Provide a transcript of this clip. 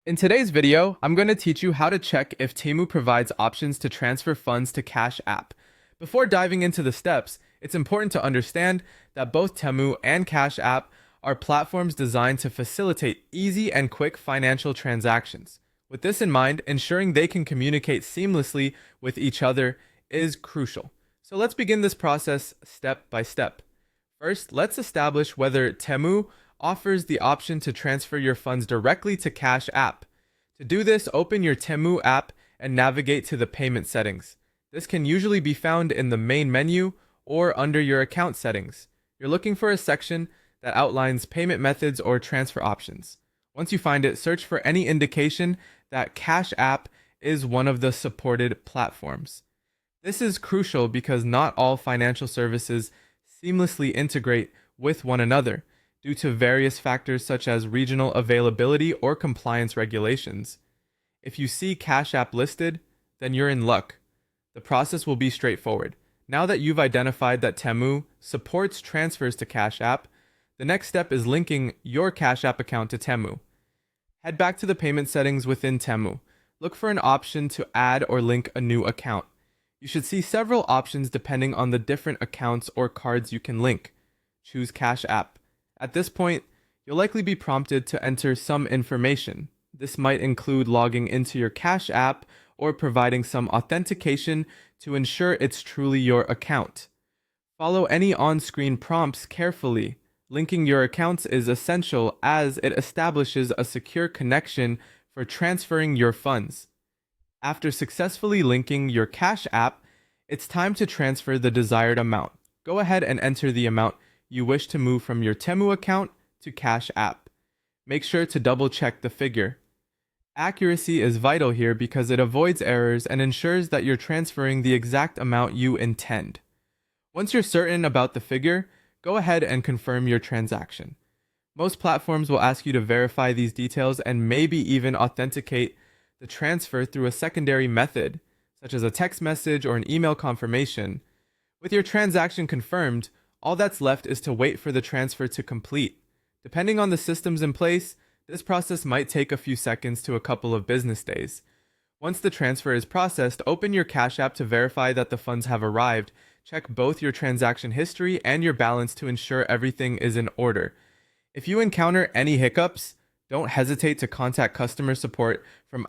In today's video, I'm going to teach you how to check if Temu provides options to transfer funds to Cash App. Before diving into the steps, it's important to understand that both Temu and Cash App are platforms designed to facilitate easy and quick financial transactions. With this in mind, ensuring they can communicate seamlessly with each other is crucial. So let's begin this process step by step. First, let's establish whether Temu offers the option to transfer your funds directly to Cash App. To do this, open your Temu app and navigate to the payment settings. This can usually be found in the main menu or under your account settings. You're looking for a section that outlines payment methods or transfer options. Once you find it, search for any indication that Cash App is one of the supported platforms. This is crucial because not all financial services seamlessly integrate with one another due to various factors such as regional availability or compliance regulations. If you see Cash App listed, then you're in luck. The process will be straightforward. Now that you've identified that Temu supports transfers to Cash App, the next step is linking your Cash App account to Temu. Head back to the payment settings within Temu. Look for an option to add or link a new account. You should see several options depending on the different accounts or cards you can link. Choose Cash App. At this point, you'll likely be prompted to enter some information. This might include logging into your Cash App or providing some authentication to ensure it's truly your account. Follow any on-screen prompts carefully. Linking your accounts is essential as it establishes a secure connection for transferring your funds. After successfully linking your Cash App, it's time to transfer the desired amount. Go ahead and enter the amount you wish to move from your Temu account to Cash App. Make sure to double check the figure. Accuracy is vital here because it avoids errors and ensures that you're transferring the exact amount you intend. Once you're certain about the figure, go ahead and confirm your transaction. Most platforms will ask you to verify these details and maybe even authenticate the transfer through a secondary method, such as a text message or an email confirmation. With your transaction confirmed, all that's left is to wait for the transfer to complete. Depending on the systems in place, this process might take a few seconds to a couple of business days. Once the transfer is processed, open your Cash App to verify that the funds have arrived. Check both your transaction history and your balance to ensure everything is in order. If you encounter any hiccups, don't hesitate to contact customer support from